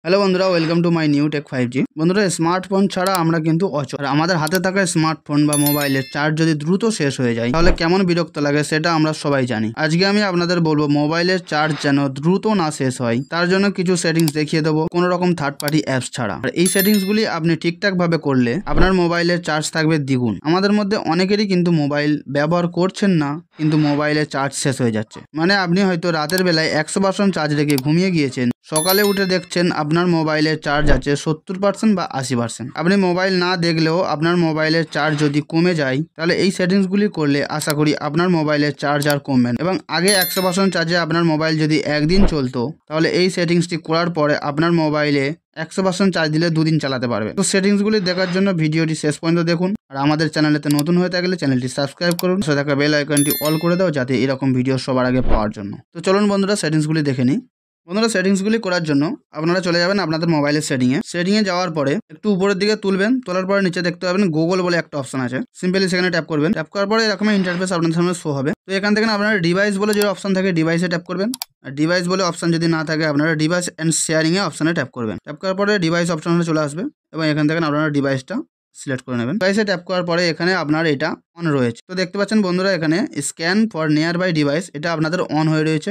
Hello বন্ধুরা, welcome to my new tech 5G। বন্ধুরা, smartphone ছাড়া আমরা কিন্তু অচল। আর আমাদের হাতে থাকা স্মার্টফোন বা মোবাইলের চার্জ যদি দ্রুত শেষ হয়ে যায় তাহলে কেমন বিরক্ত লাগে সেটা আমরা সবাই জানি। আজকে আমি আপনাদের বলবো মোবাইলের চার্জ যেন দ্রুত না শেষ হয় তার জন্য কিছু সেটিংস দেখিয়ে দেবো, কোনো রকম থার্ড পার্টি অ্যাপস ছাড়া। আর এই সেটিংসগুলি আপনি ঠিকঠাক ভাবে করলে আপনার মোবাইলের চার্জ থাকবে দ্বিগুণ। আমাদের মধ্যে অনেকেরই কিন্তু মোবাইল ব্যবহার করছেন না, কিন্তু মোবাইলের চার্জ শেষ হয়ে যাচ্ছে। মানে আপনি হয়তো রাতের বেলায় 100% চার্জ রেখে ঘুমিয়ে গিয়েছেন, সকালে উঠে দেখছেন আপনার মোবাইলের চার্জ আছে 70% বা 80%। আপনি মোবাইল না দেখলেও আপনার মোবাইলের চার্জ যদি কমে যায় তাহলে এই সেটিংসগুলি করলে আশা করি আপনার মোবাইলের চার্জ আর কমবে না। এবং আগে 100% চার্জে আপনার মোবাইল যদি একদিন চলতো, তাহলে এই সেটিংসটি করার পরে আপনার মোবাইলে 100% চার্জ দিলে 2 দিন চালাতে পারবে। তো সেটিংসগুলি দেখার জন্য ভিডিওটি শেষ পর্যন্ত দেখুন। আর আমাদের চ্যানেলেতে নতুন হয়ে থাকলে চ্যানেলটি সাবস্ক্রাইব করুন, সাথে থাকা বেল আইকনটি অল করে দাও যাতে এরকম ভিডিও সবার আগে পাওয়ার জন্য। তো চলুন বন্ধুরা, সেটিংসগুলি দেখে নিই। বন্ধুরা, সেটিংসগুলি করার জন্য আপনারা চলে যাবেন আপনাদের মোবাইলের সেটিংয়ে যাওয়ার পরে একটু উপরের দিকে তুলবেন, তোলার পরে নিচে দেখতে পাবেন গুগল বলে একটা অপশন আছে। সিম্পলি সেখানে ট্যাপ করবেন। ট্যাপ করার পরে এরকম ইন্টারফেস আপনাদের সামনে শো হবে। তো এখান থেকে আপনারা ডিভাইস বলে যে অপশন থাকে ডিভাইসে ট্যাপ করবেন। আর ডিভাইস বলে অপশন যদি না থাকে আপনারা ডিভাইস অ্যান্ড শেয়ারিং এ অপশনে ট্যাপ করবেন। ট্যাপ করার পরে ডিভাইস অপশনে চলে আসবে এবং এখান থেকে আপনারা ডিভাইসটা সিলেক্ট করে নেবেন। ডিভাইসে ট্যাপ করার পরে এখানে আপনার এটা অন রয়েছে। তো দেখতে পাচ্ছেন বন্ধুরা, এখানে scan for nearby device এটা আপনাদের অন হয়ে রয়েছে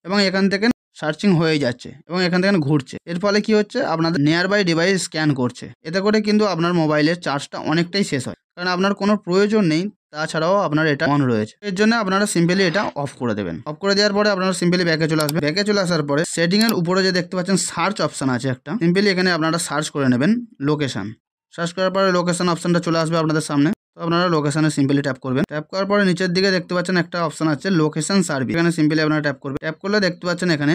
এবং এখান থেকে সার্চিং হয়ে যাচ্ছে এবং এখান থেকে ঘুরছে। এর ফলে কি হচ্ছে, আপনাদের নিয়ার বাই ডিভাইস স্ক্যান করছে। এতে করে কিন্তু আপনার মোবাইলের চার্জটা অনেকটাই শেষ হয়, কারণ আপনার কোনো প্রয়োজন নেই, তাছাড়াও আপনার এটা অন রয়েছে। এর জন্য আপনারা সিম্পলি এটা অফ করে দেবেন। অফ করে দেওয়ার পরে আপনারা সিম্পলি ব্যাকে চলে আসবেন। ব্যাকে চলে আসার পরে সেটিং এর উপরে যে দেখতে পাচ্ছেন সার্চ অপশন আছে একটা, সিম্পলি এখানে আপনারা সার্চ করে নেবেন লোকেশন। সার্চ করার পরে লোকেশন অপশনটা চলে আসবে আপনাদের সামনে। তো আপনারা লোকেশনে সিম্পলি ট্যাপ করবেন। ট্যাপ করার পরে নিচের দিকে দেখতে পাচ্ছেন একটা অপশন আছে লোকেশন সার্ভিস। এখানে সিম্পলি আপনারা ট্যাপ করবেন। ট্যাপ করলে দেখতে পাচ্ছেন এখানে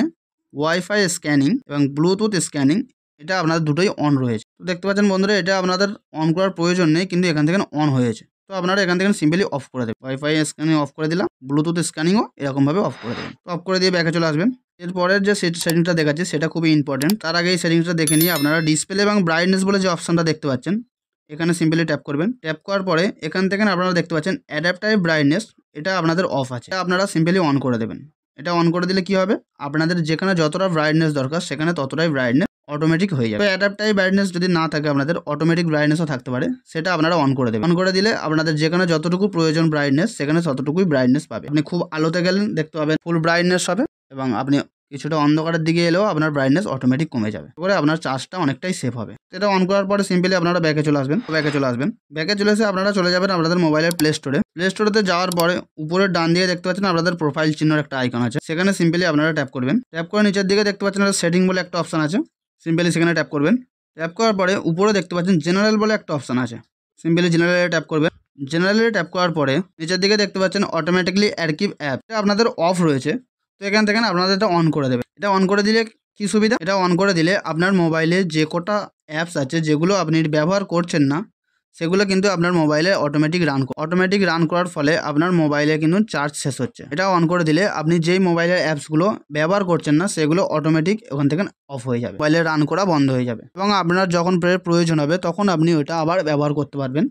ওয়াইফাই স্ক্যানিং এবং ব্লুটুথ স্ক্যানিং এটা আপনাদের দুটোই অন রয়েছে। তো দেখতে পাচ্ছেন বন্ধুরা, এটা আপনাদের অন করার প্রয়োজন নেই, কিন্তু এখান থেকে অন হয়েছে। তো আপনারা এখান থেকে সিম্পলি অফ করে দেবেন। ওয়াইফাই স্ক্যানিং অফ করে দিলাম, ব্লুটুথ স্ক্যানিংও এরকমভাবে অফ করে দেবেন। তো অফ করে দিয়ে ব্যাকে চলে আসবেন। এরপরের যে সেটিংটা দেখাচ্ছে সেটা খুবই ইম্পর্টেন্ট। তার আগে এই সেটিংসটা দেখে নিয়ে আপনারা ডিসপ্লে এবং ব্রাইটনেস বলে যে অপশনটা দেখতে পাচ্ছেন এখানে সিম্পলি ট্যাপ করবেন। ট্যাপ করার পরে এখান থেকে আপনারা দেখতে পাচ্ছেন অ্যাডাপ্টাইভ ব্রাইটনেস এটা আপনাদের অফ আছে, এটা আপনারা সিম্পলি অন করে দেবেন। এটা অন করে দিলে কি হবে, আপনাদের যেখানে যতটা ব্রাইটনেস দরকার সেখানে ততটাই ব্রাইটনেস অটোমেটিক হয়ে যাবে। অ্যাডাপ্টাইভ ব্রাইটনেস যদি না থাকে আপনাদের অটোমেটিক ব্রাইটনেসও থাকতে পারে, সেটা আপনারা অন করে দেবেন। অন করে দিলে আপনাদের যেখানে যতটুকু প্রয়োজন ব্রাইটনেস সেখানে ততটুকুই ব্রাইটনেস পাবে। আপনি খুব আলোতে গেলেন দেখতে পাবেন ফুল ব্রাইটনেস হবে, এবং আপনি কিছুটা অন্ধকারের দিকে এলেও আপনার ব্রাইটনেস অটোমেটিক কমে যাবে, করে আপনার চার্জটা অনেকটাই সেভ হবে। এটা অন করার পরে সিম্পলি আপনারা ব্যাকে চলে আসবেন। ব্যাকে চলে এসে আপনারা চলে যাবেন আপনাদের মোবাইলের প্লে স্টোরেতে যাওয়ার পরে উপরের ডান দিকে দেখতে পাচ্ছেন আপনাদের প্রোফাইল চিহ্নের একটা আইকন আছে, সেখানে সিম্পলি আপনারা ট্যাপ করবেন। ট্যাপ করে নিচের দিকে দেখতে পাচ্ছেন সেটিং বলে একটা অপশন আছে, সিম্পলি সেখানে ট্যাপ করবেন। ট্যাপ করার পরে উপরে দেখতে পাচ্ছেন জেনারেল বলে একটা অপশন আছে, সিম্পলি জেনারেলে ট্যাপ করবেন। জেনারেলে ট্যাপ করার পরে নিচের দিকে দেখতে পাচ্ছেন অটোমেটিকলি অ্যাক্টিভ অ্যাপ, এটা আপনাদের অফ রয়েছে। তো এখান থেকে আপনাদের এটা অন করে দেবে। এটা অন করে দিলে কি সুবিধা, এটা অন করে দিলে আপনার মোবাইলে যে কটা অ্যাপস আছে যেগুলো আপনি ব্যবহার করছেন না সেগুলো কিন্তু আপনার মোবাইলে অটোমেটিক রান করার ফলে আপনার মোবাইলে কিন্তু চার্জ শেষ হচ্ছে। এটা অন করে দিলে আপনি যেই মোবাইলের অ্যাপসগুলো ব্যবহার করছেন না সেগুলো অটোমেটিক ওখান থেকে অফ হয়ে যাবে, মোবাইলে রান করা বন্ধ হয়ে যাবে, এবং আপনার যখন প্রয়োজন হবে তখন আপনি ওটা আবার ব্যবহার করতে পারবেন,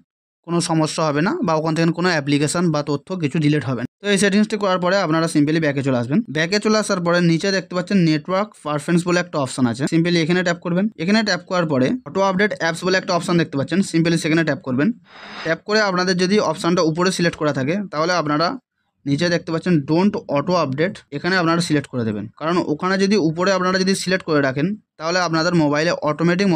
কোনো সমস্যা হবে না, বা ওখান থেকে কোনো অ্যাপ্লিকেশন বা তথ্য কিছু ডিলিট হবে না। তো এই সেটিংসটি করার পরে আপনারা সিম্পলি ব্যাকে চলে আসবেন। ব্যাকে চলে আসার পরে নিচে দেখতে পাচ্ছেন নেটওয়ার্ক পারফরম্যান্স বলে একটা অপশন আছে, সিম্পলি এখানে ট্যাপ করবেন। এখানে ট্যাপ করার পরে অটো আপডেট অ্যাপস বলে একটা অপশন দেখতে পাচ্ছেন, সিম্পলি সেখানে ট্যাপ করবেন। ট্যাপ করে আপনাদের যদি অপশনটা উপরে সিলেক্ট করা থাকে তাহলে আপনারা নিচে দেখতে পাচ্ছেন ডোন্ট অটো আপডেট, এখানে আপনারা সিলেক্ট করে দেবেন, কারণ ওখানে যদি উপরে আপনারা যদি সিলেক্ট করে রাখেন তাহলে আপনাদের মোবাইলে অটোমেটিক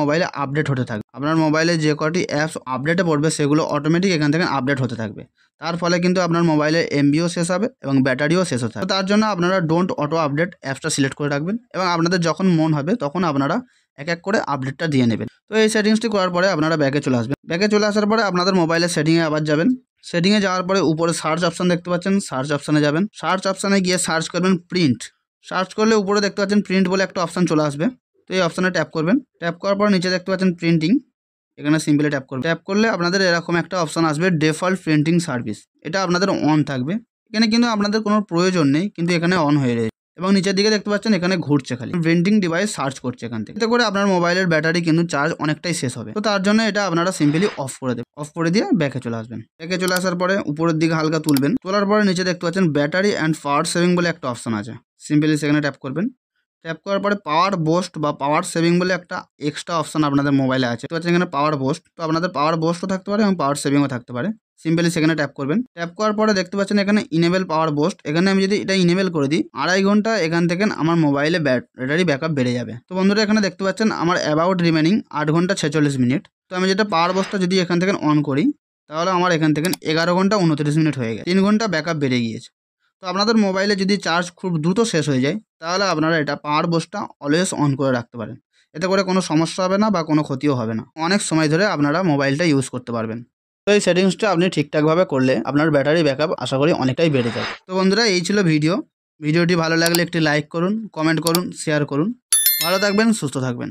আপডেট হতে থাকবে। আপনার মোবাইলে যে কটি অ্যাপস আপডেটে পড়বে সেগুলো অটোমেটিক এখান থেকে আপডেট হতে থাকবে। তার ফলে কিন্তু আপনার মোবাইলের এমবিও শেষ হবে এবং ব্যাটারিও শেষ হতে হবে। তার জন্য আপনারা ডোন্ট অটো আপডেট অ্যাপসটা সিলেক্ট করে রাখবেন, এবং আপনাদের যখন মন হবে তখন আপনারা এক এক করে আপডেটটা দিয়ে নেবেন। তো এই সেটিংসটি করার পরে আপনারা ব্যাকে চলে আসবেন। ব্যাকে চলে আসার পরে আপনাদের মোবাইলের সেটিংয়ে আবার যাবেন। সেটিংয়ে যাওয়ার পরে উপরে সার্চ অপশন দেখতে পাচ্ছেন, সার্চ অপশনে যাবেন। সার্চ অপশনে গিয়ে সার্চ করবেন প্রিন্ট। সার্চ করলে উপরে দেখতে পাচ্ছেন প্রিন্ট বলে একটা অপশন চলে আসবে, তো এই অপশনে ট্যাপ করবেন। ট্যাপ করার পর নিচে দেখতে পাচ্ছেন প্রিন্টিং, এখানে সিম্পলি ট্যাপ করবেন। ট্যাপ করলে আপনাদের এরকম একটা অপশন আসবে ডিফল্ট প্রিন্টিং সার্ভিস, এটা আপনাদের অন থাকবে। এখানে কিন্তু আপনাদের কোনো প্রয়োজন নেই, কিন্তু এখানে অন হয়ে রয়েছে, এবং নিচের দিকে দেখতে পাচ্ছেন এখানে ঘুরছে, খালি প্রিন্টিং ডিভাইস সার্চ করছে এখান থেকে। এতে করে আপনার মোবাইলের ব্যাটারি কিন্তু চার্জ অনেকটাই শেষ হবে। তো তার জন্য এটা আপনারা সিম্পলি অফ করে দেবেন। অফ করে দিয়ে ব্যাকে চলে আসবেন। ব্যাকে চলে আসার পরে উপরের দিকে হালকা তুলবেন, তোলার পরে নিচে দেখতে পাচ্ছেন ব্যাটারি অ্যান্ড পাওয়ার সেভিং বলে একটা অপশন আছে, সিম্পলি সেখানে ট্যাপ করবেন। ট্যাপ করার পরে পাওয়ার বোস্ট বা পাওয়ার সেভিং বলে একটা এক্সট্রা অপশন আপনাদের মোবাইলে আছে। তো এখানে পাওয়ার বোস্ট, তো আপনাদের পাওয়ার বোস্টও থাকতে পারে এবং পাওয়ার সেভিংও থাকতে পারে। সিম্পলি সেখানে ট্যাপ করবেন। ট্যাপ করার পরে দেখতে পাচ্ছেন এখানে ইনেবল পাওয়ার বোস্ট। এখানে আমি যদি এটা ইনেবল করে দিই 2.5 ঘন্টা এখান থেকে আমার মোবাইলে ব্যাটারি ব্যাকআপ বেড়ে যাবে। তো বন্ধুরা এখানে দেখতে পাচ্ছেন আমার অ্যাবাউট রিমেনিং 8 ঘন্টা 46 মিনিট। তো আমি যেটা পাওয়ার বোস্টটা যদি এখান থেকে অন করি তাহলে আমার এখান থেকে 11 ঘন্টা 29 মিনিট হয়ে গেছে, 3 ঘন্টা ব্যাকআপ বেড়ে গিয়েছে। তো আপনাদের মোবাইলে যদি চার্জ খুব দ্রুত শেষ হয়ে যায় তাহলে আপনারা এটা পাওয়ার বোস্টটা অলওয়েজ অন করে রাখতে পারেন। এতে করে কোনো সমস্যা হবে না বা কোনো ক্ষতিও হবে না, অনেক সময় ধরে আপনারা মোবাইলটা ইউজ করতে পারবেন। তো এই সেটিংসটা আপনি ঠিকঠাকভাবে করলে আপনার ব্যাটারি ব্যাকআপ আশা করি অনেকটাই বেড়ে যাবে। তো বন্ধুরা এই ছিল ভিডিওটি ভালো লাগলে একটি লাইক করুন, কমেন্ট করুন, শেয়ার করুন। ভালো থাকবেন, সুস্থ থাকবেন।